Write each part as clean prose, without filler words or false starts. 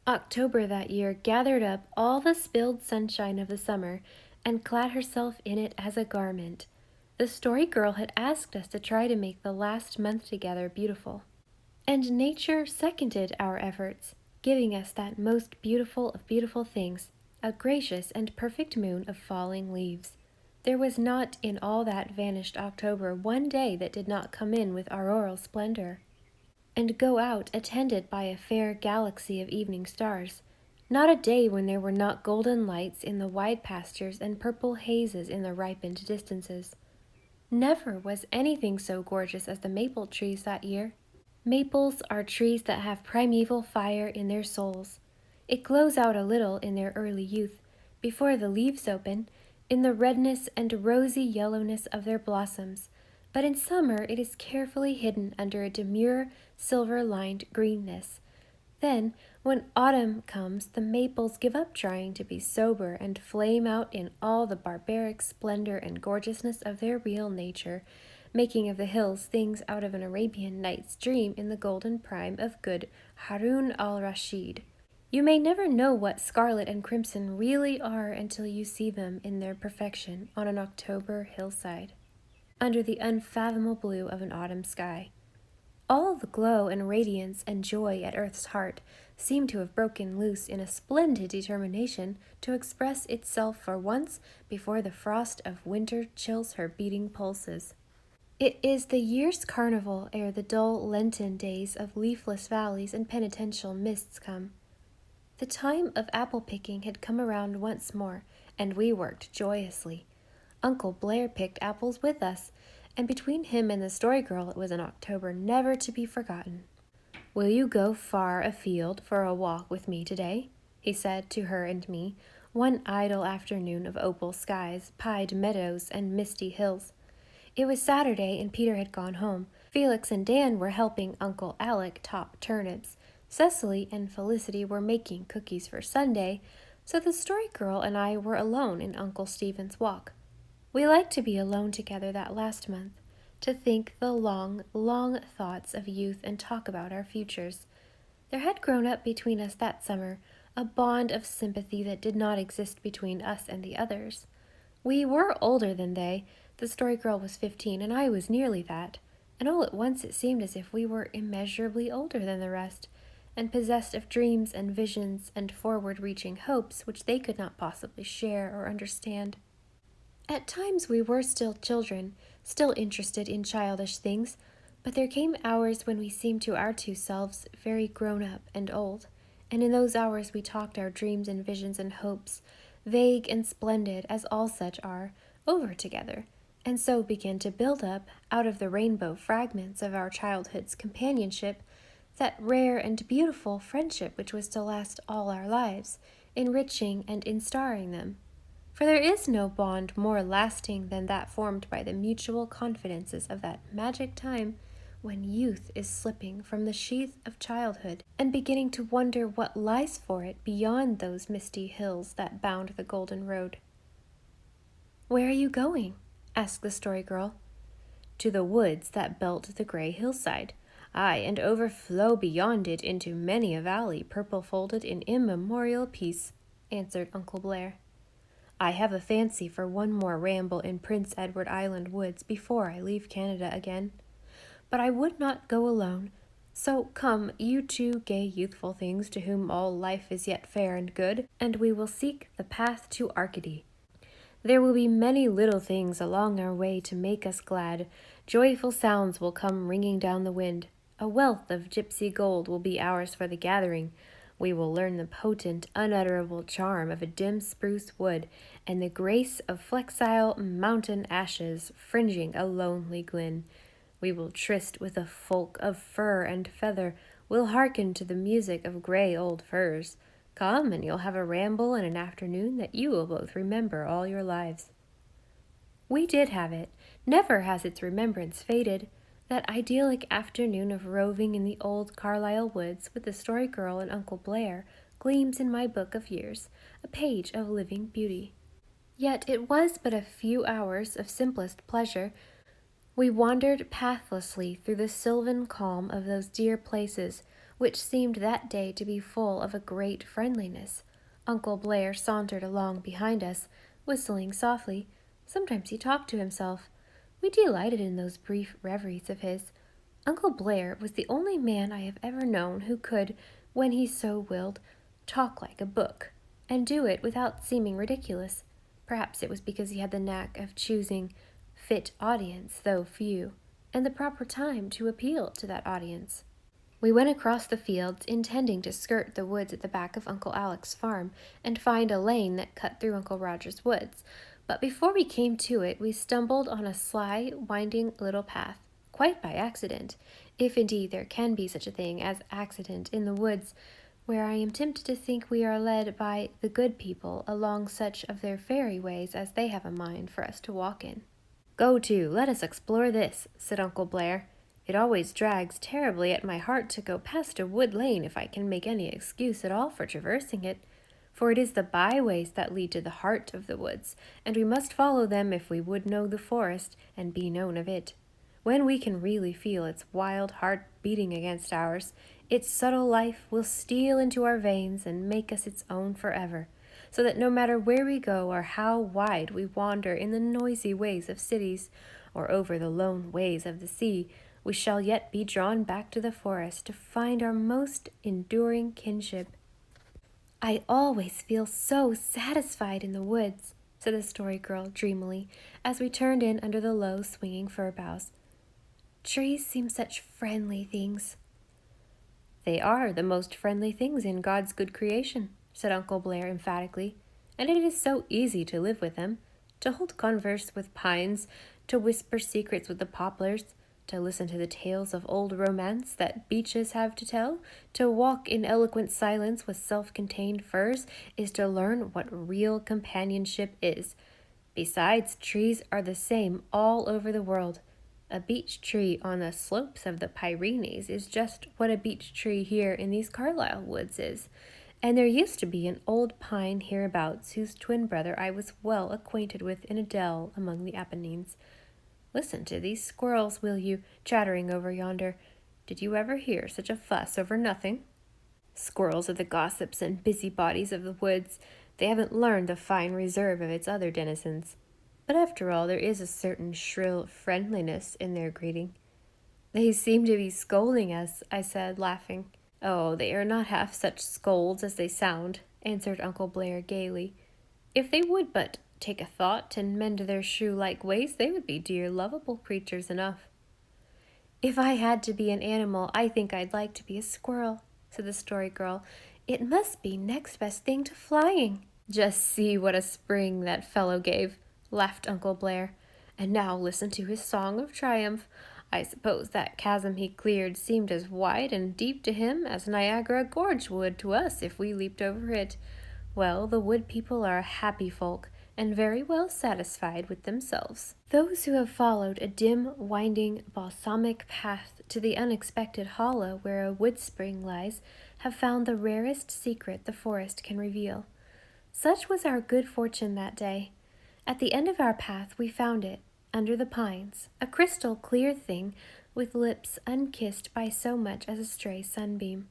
October that year gathered up all the spilled sunshine of the summer and clad herself in it as a garment. The Story Girl had asked us to try to make the last month together beautiful. And nature seconded our efforts, giving us that most beautiful of beautiful things, a gracious and perfect moon of falling leaves. There was not in all that vanished October one day that did not come in with auroral splendor, and go out attended by a fair galaxy of evening stars. Not a day when there were not golden lights in the wide pastures and purple hazes in the ripened distances. Never was anything so gorgeous as the maple trees that year. Maples are trees that have primeval fire in their souls. It glows out a little in their early youth, before the leaves open, in the redness and rosy yellowness of their blossoms, but in summer it is carefully hidden under a demure, silver-lined greenness. Then, when autumn comes, the maples give up trying to be sober and flame out in all the barbaric splendor and gorgeousness of their real nature, making of the hills things out of an Arabian Night's dream in the golden prime of good Harun al-Rashid. You may never know what scarlet and crimson really are until you see them in their perfection on an October hillside, under the unfathomable blue of an autumn sky. All the glow and radiance and joy at Earth's heart seemed to have broken loose in a splendid determination to express itself for once before the frost of winter chills her beating pulses. It is the year's carnival ere the dull Lenten days of leafless valleys and penitential mists come. The time of apple picking had come around once more, and we worked joyously. Uncle Blair picked apples with us, and between him and the Story Girl it was an October never to be forgotten. "Will you go far afield for a walk with me today?" he said to her and me, one idle afternoon of opal skies, pied meadows, and misty hills. It was Saturday, and Peter had gone home. Felix and Dan were helping Uncle Alec top turnips. Cecily and Felicity were making cookies for Sunday, so the Story Girl and I were alone in Uncle Stephen's Walk. We liked to be alone together that last month, to think the long, long thoughts of youth and talk about our futures. There had grown up between us that summer a bond of sympathy that did not exist between us and the others. We were older than they. The Story Girl was 15, and I was nearly that, and all at once it seemed as if we were immeasurably older than the rest, and possessed of dreams and visions and forward-reaching hopes which they could not possibly share or understand. At times we were still children, still interested in childish things, but there came hours when we seemed to our two selves very grown up and old, and in those hours we talked our dreams and visions and hopes, vague and splendid as all such are, over together, and so began to build up, out of the rainbow fragments of our childhood's companionship, that rare and beautiful friendship which was to last all our lives, enriching and instarring them. For there is no bond more lasting than that formed by the mutual confidences of that magic time when youth is slipping from the sheath of childhood and beginning to wonder what lies for it beyond those misty hills that bound the golden road. "Where are you going?" asked the Story Girl. "To the woods that belt the gray hillside. Aye, and overflow beyond it into many a valley purple-folded in immemorial peace," answered Uncle Blair. "I have a fancy for one more ramble in Prince Edward Island woods before I leave Canada again. But I would not go alone. So come, you two gay youthful things to whom all life is yet fair and good, and we will seek the path to Arcady. There will be many little things along our way to make us glad. Joyful sounds will come ringing down the wind. A wealth of gypsy gold will be ours for the gathering. We will learn the potent, unutterable charm of a dim spruce wood, and the grace of flexile mountain ashes fringing a lonely glen. We will tryst with a folk of fur and feather. We'll hearken to the music of gray old firs. Come, and you'll have a ramble and an afternoon that you will both remember all your lives." We did have it. Never has its remembrance faded. That idyllic afternoon of roving in the old Carlisle woods with the Story Girl and Uncle Blair gleams in my book of years, a page of living beauty. Yet it was but a few hours of simplest pleasure. We wandered pathlessly through the sylvan calm of those dear places, which seemed that day to be full of a great friendliness. Uncle Blair sauntered along behind us, whistling softly. Sometimes he talked to himself. We delighted in those brief reveries of his. Uncle Blair was the only man I have ever known who could, when he so willed, talk like a book, and do it without seeming ridiculous. Perhaps it was because he had the knack of choosing fit audience, though few, and the proper time to appeal to that audience. We went across the fields, intending to skirt the woods at the back of Uncle Alec's farm and find a lane that cut through Uncle Roger's woods. But before we came to it, we stumbled on a sly, winding little path, quite by accident, if indeed there can be such a thing as accident in the woods, where I am tempted to think we are led by the good people along such of their fairy ways as they have a mind for us to walk in. "Go to, let us explore this," said Uncle Blair. "It always drags terribly at my heart to go past a wood lane if I can make any excuse at all for traversing it, for it is the byways that lead to the heart of the woods, and we must follow them if we would know the forest and be known of it. When we can really feel its wild heart beating against ours, its subtle life will steal into our veins and make us its own forever, so that no matter where we go or how wide we wander in the noisy ways of cities or over the lone ways of the sea, we shall yet be drawn back to the forest to find our most enduring kinship." "I always feel so satisfied in the woods," said the Story Girl dreamily, as we turned in under the low, swinging fir boughs. "Trees seem such friendly things." "They are the most friendly things in God's good creation," said Uncle Blair emphatically, "and it is so easy to live with them, to hold converse with pines, to whisper secrets with the poplars, to listen to the tales of old romance that beeches have to tell, to walk in eloquent silence with self-contained firs, is to learn what real companionship is. Besides, trees are the same all over the world. A beech tree on the slopes of the Pyrenees is just what a beech tree here in these Carlisle woods is, and there used to be an old pine hereabouts whose twin brother I was well acquainted with in a dell among the Apennines. Listen to these squirrels, will you, chattering over yonder. Did you ever hear such a fuss over nothing? Squirrels are the gossips and busybodies of the woods. They haven't learned the fine reserve of its other denizens. But after all, there is a certain shrill friendliness in their greeting." "They seem to be scolding us," I said, laughing. "Oh, they are not half such scolds as they sound," answered Uncle Blair gaily. "If they would but take a thought and mend their shrew-like ways, they would be dear, lovable creatures enough." "If I had to be an animal, I think I'd like to be a squirrel," said the Story Girl. "It must be next best thing to flying." "Just see what a spring that fellow gave," laughed Uncle Blair. "And now listen to his song of triumph. I suppose that chasm he cleared seemed as wide and deep to him as Niagara Gorge would to us if we leaped over it. Well, the wood people are a happy folk, and very well satisfied with themselves. Those who have followed a dim, winding, balsamic path to the unexpected hollow where a wood spring lies have found the rarest secret the forest can reveal. Such was our good fortune that day. At the end of our path we found it, under the pines, a crystal clear thing with lips unkissed by so much as a stray sunbeam.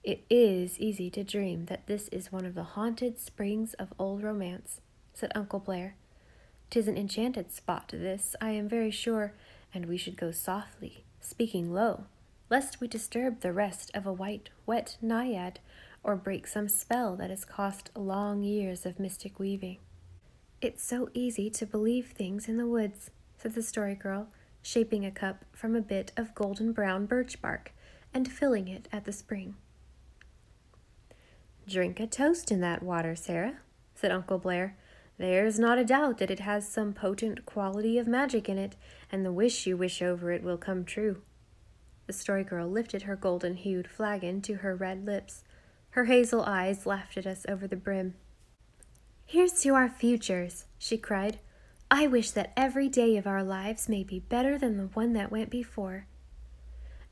"It is easy to dream that this is one of the haunted springs of old romance," said Uncle Blair. "'Tis an enchanted spot, this, I am very sure, and we should go softly, speaking low, lest we disturb the rest of a white, wet naiad, or break some spell that has cost long years of mystic weaving." "It's so easy to believe things in the woods," said the Story Girl, shaping a cup from a bit of golden-brown birch bark and filling it at the spring. "Drink a toast in that water, Sarah," said Uncle Blair. "There's not a doubt that it has some potent quality of magic in it, and the wish you wish over it will come true." The Story Girl lifted her golden-hued flagon to her red lips. Her hazel eyes laughed at us over the brim. "Here's to our futures," she cried. "I wish that every day of our lives may be better than the one that went before."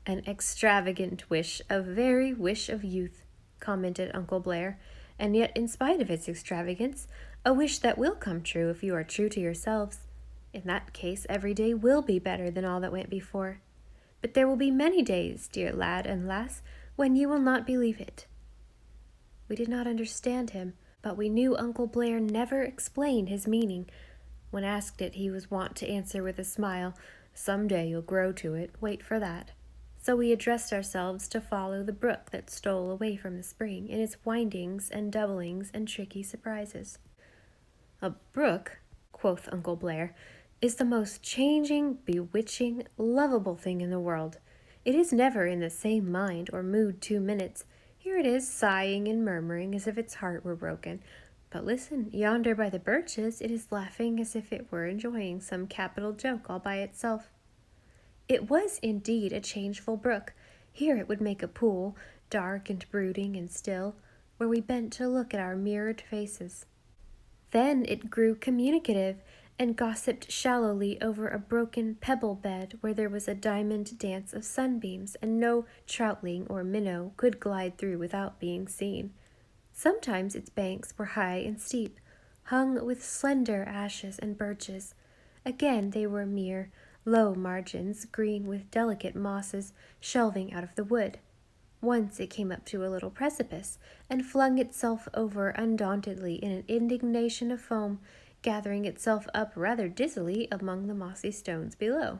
"An extravagant wish, a very wish of youth," commented Uncle Blair, "and yet, in spite of its extravagance, a wish that will come true if you are true to yourselves. In that case, every day will be better than all that went before. But there will be many days, dear lad and lass, when you will not believe it." We did not understand him, but we knew Uncle Blair never explained his meaning. When asked it, he was wont to answer with a smile, "Some day you'll grow to it, wait for that." So we addressed ourselves to follow the brook that stole away from the spring in its windings and doublings and tricky surprises. "A brook," quoth Uncle Blair, "is the most changing, bewitching, lovable thing in the world. It is never in the same mind or mood 2 minutes. Here it is, sighing and murmuring as if its heart were broken. But listen, yonder by the birches it is laughing as if it were enjoying some capital joke all by itself." It was indeed a changeful brook. Here it would make a pool, dark and brooding and still, where we bent to look at our mirrored faces. Then it grew communicative and gossiped shallowly over a broken pebble bed where there was a diamond dance of sunbeams and no troutling or minnow could glide through without being seen. Sometimes its banks were high and steep, hung with slender ashes and birches. Again they were mere low margins, green with delicate mosses shelving out of the wood. Once it came up to a little precipice and flung itself over undauntedly in an indignation of foam, gathering itself up rather dizzily among the mossy stones below.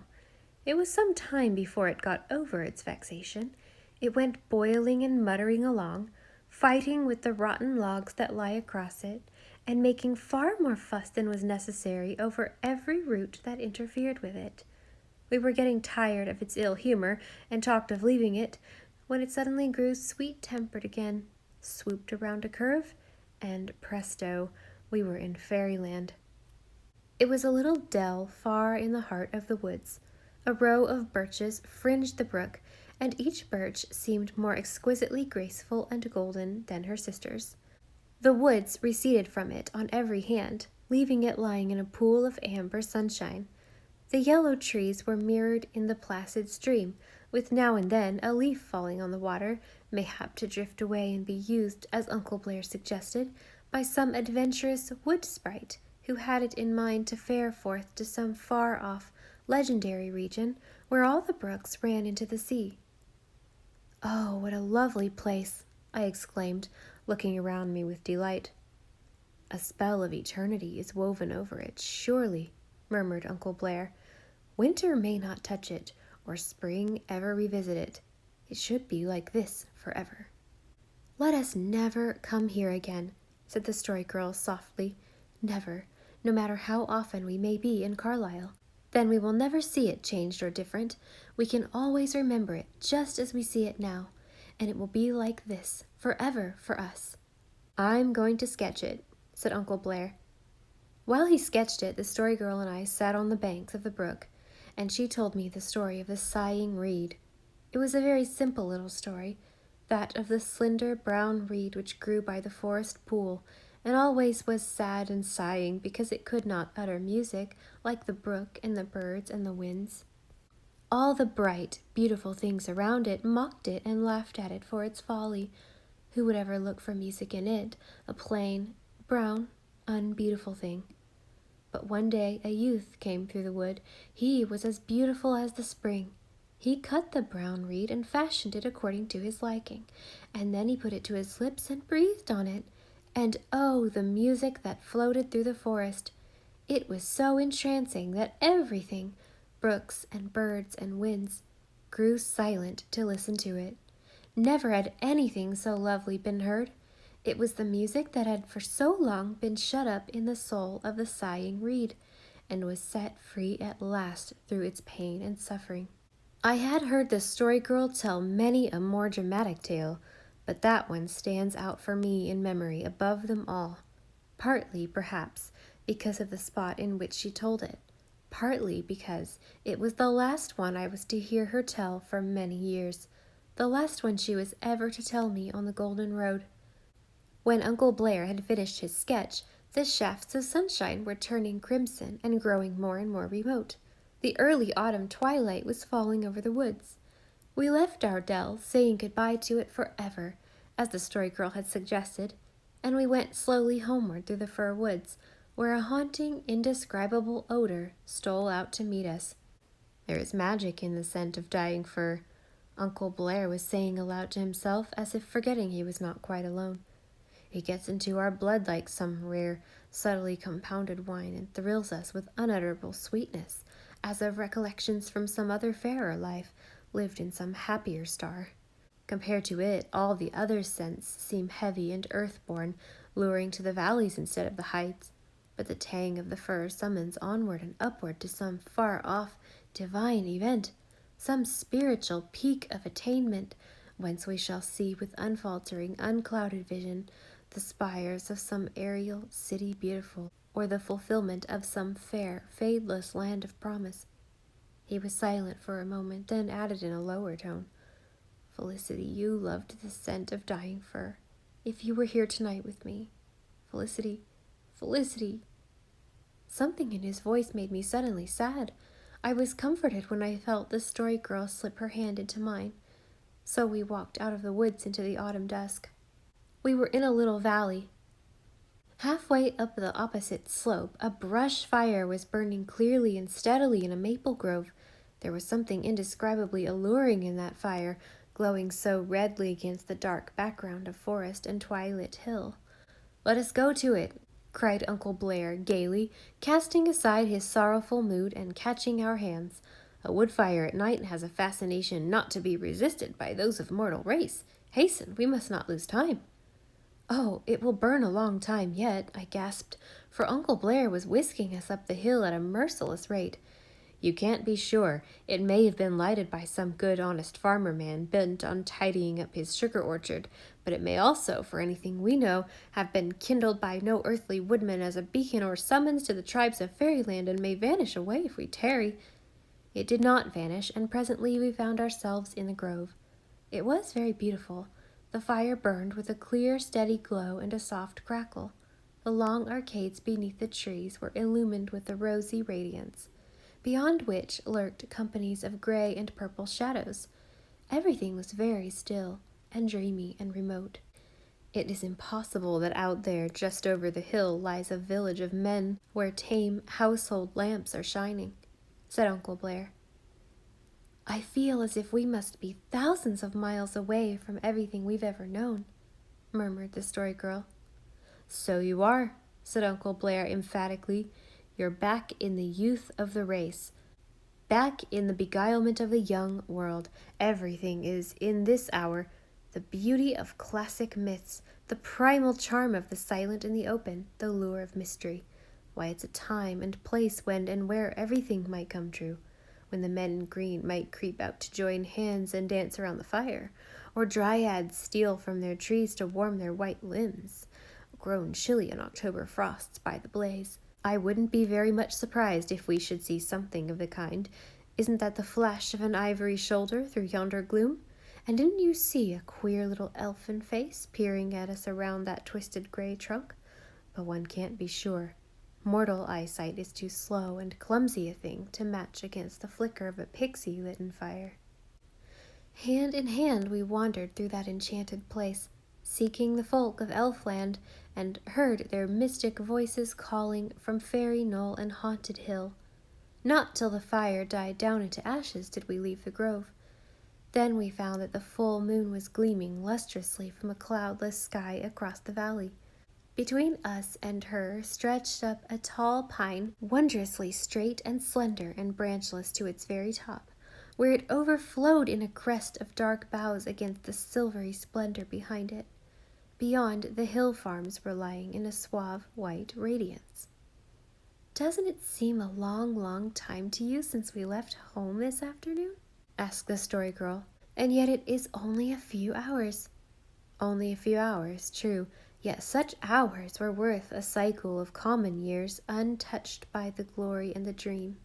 It was some time before it got over its vexation. It went boiling and muttering along, fighting with the rotten logs that lie across it, and making far more fuss than was necessary over every root that interfered with it. We were getting tired of its ill humor and talked of leaving it, when it suddenly grew sweet-tempered again, swooped around a curve, and presto, we were in fairyland. It was a little dell far in the heart of the woods. A row of birches fringed the brook, and each birch seemed more exquisitely graceful and golden than her sisters. The woods receded from it on every hand, leaving it lying in a pool of amber sunshine. The yellow trees were mirrored in the placid stream, with now and then a leaf falling on the water, mayhap to drift away and be used, as Uncle Blair suggested, by some adventurous wood sprite who had it in mind to fare forth to some far-off, legendary region where all the brooks ran into the sea. "Oh, what a lovely place!" I exclaimed, looking around me with delight. "A spell of eternity is woven over it, surely," murmured Uncle Blair. "Winter may not touch it, or spring ever revisit it. It should be like this forever." "Let us never come here again," said the Story Girl softly. "Never, no matter how often we may be in Carlisle. Then we will never see it changed or different. We can always remember it just as we see it now, and it will be like this forever for us." "I'm going to sketch it," said Uncle Blair. While he sketched it, the Story Girl and I sat on the banks of the brook, and she told me the story of the sighing reed. It was a very simple little story, that of the slender brown reed which grew by the forest pool, and always was sad and sighing because it could not utter music like the brook and the birds and the winds. All the bright, beautiful things around it mocked it and laughed at it for its folly. Who would ever look for music in it, a plain, brown, unbeautiful thing? But one day a youth came through the wood. He was as beautiful as the spring. He cut the brown reed and fashioned it according to his liking, and then he put it to his lips and breathed on it. And oh, the music that floated through the forest! It was so entrancing that everything, brooks and birds and winds, grew silent to listen to it. Never had anything so lovely been heard. It was the music that had for so long been shut up in the soul of the sighing reed, and was set free at last through its pain and suffering. I had heard the Story Girl tell many a more dramatic tale, but that one stands out for me in memory above them all, partly, perhaps, because of the spot in which she told it, partly because it was the last one I was to hear her tell for many years, the last one she was ever to tell me on the Golden Road. When Uncle Blair had finished his sketch, the shafts of sunshine were turning crimson and growing more and more remote. The early autumn twilight was falling over the woods. We left our dell, saying goodbye to it forever, as the Story Girl had suggested, and we went slowly homeward through the fir woods, where a haunting, indescribable odor stole out to meet us. There is magic in the scent of dying fir. Uncle Blair was saying aloud to himself, as if forgetting he was not quite alone. It gets into our blood like some rare, subtly compounded wine, and thrills us with unutterable sweetness, as of recollections from some other fairer life, lived in some happier star. Compared to it, all the other scents seem heavy and earth-born, luring to the valleys instead of the heights. But the tang of the fir summons onward and upward to some far-off, divine event, some spiritual peak of attainment, whence we shall see with unfaltering, unclouded vision the spires of some aerial city beautiful, or the fulfillment of some fair, fadeless land of promise. He was silent for a moment, then added in a lower tone, Felicity, you loved the scent of dying fir. If you were here tonight with me, Felicity, Felicity. Something in his voice made me suddenly sad. I was comforted when I felt the Story Girl slip her hand into mine. So we walked out of the woods into the autumn dusk. We were in a little valley. Halfway up the opposite slope, a brush fire was burning clearly and steadily in a maple grove. There was something indescribably alluring in that fire, glowing so redly against the dark background of forest and twilit hill. "Let us go to it," cried Uncle Blair gaily, casting aside his sorrowful mood and catching our hands. "A wood fire at night has a fascination not to be resisted by those of mortal race. Hasten, we must not lose time." "Oh, it will burn a long time yet," I gasped, for Uncle Blair was whisking us up the hill at a merciless rate. "You can't be sure. It may have been lighted by some good honest farmer man bent on tidying up his sugar orchard, but it may also, for anything we know, have been kindled by no earthly woodman as a beacon or summons to the tribes of fairyland, and may vanish away if we tarry." It did not vanish, and presently we found ourselves in the grove. It was very beautiful. The fire burned with a clear, steady glow and a soft crackle. The long arcades beneath the trees were illumined with a rosy radiance, beyond which lurked companies of gray and purple shadows. Everything was very still and dreamy and remote. "It is impossible that out there, just over the hill, lies a village of men where tame household lamps are shining," said Uncle Blair. "I feel as if we must be thousands of miles away from everything we've ever known," murmured the Story Girl. "So you are," said Uncle Blair emphatically. "You're back in the youth of the race, back in the beguilement of the young world. Everything is, in this hour, the beauty of classic myths, the primal charm of the silent and the open, the lure of mystery. Why, it's a time and place when and where everything might come true. When the men in green might creep out to join hands and dance around the fire, or dryads steal from their trees to warm their white limbs, grown chilly in October frosts by the blaze. I wouldn't be very much surprised if we should see something of the kind. Isn't that the flash of an ivory shoulder through yonder gloom? And didn't you see a queer little elfin face peering at us around that twisted gray trunk? But one can't be sure. Mortal eyesight is too slow and clumsy a thing to match against the flicker of a pixie lit in fire." Hand in hand we wandered through that enchanted place, seeking the folk of Elfland, and heard their mystic voices calling from fairy knoll and haunted hill. Not till the fire died down into ashes did we leave the grove. Then we found that the full moon was gleaming lustrously from a cloudless sky across the valley. Between us and her stretched up a tall pine, wondrously straight and slender and branchless to its very top, where it overflowed in a crest of dark boughs against the silvery splendor behind it. Beyond, the hill farms were lying in a suave white radiance. "Doesn't it seem a long, long time to you since we left home this afternoon?" asked the Story Girl. "And yet it is only a few hours." "Only a few hours, true, yet such hours were worth a cycle of common years untouched by the glory and the dream.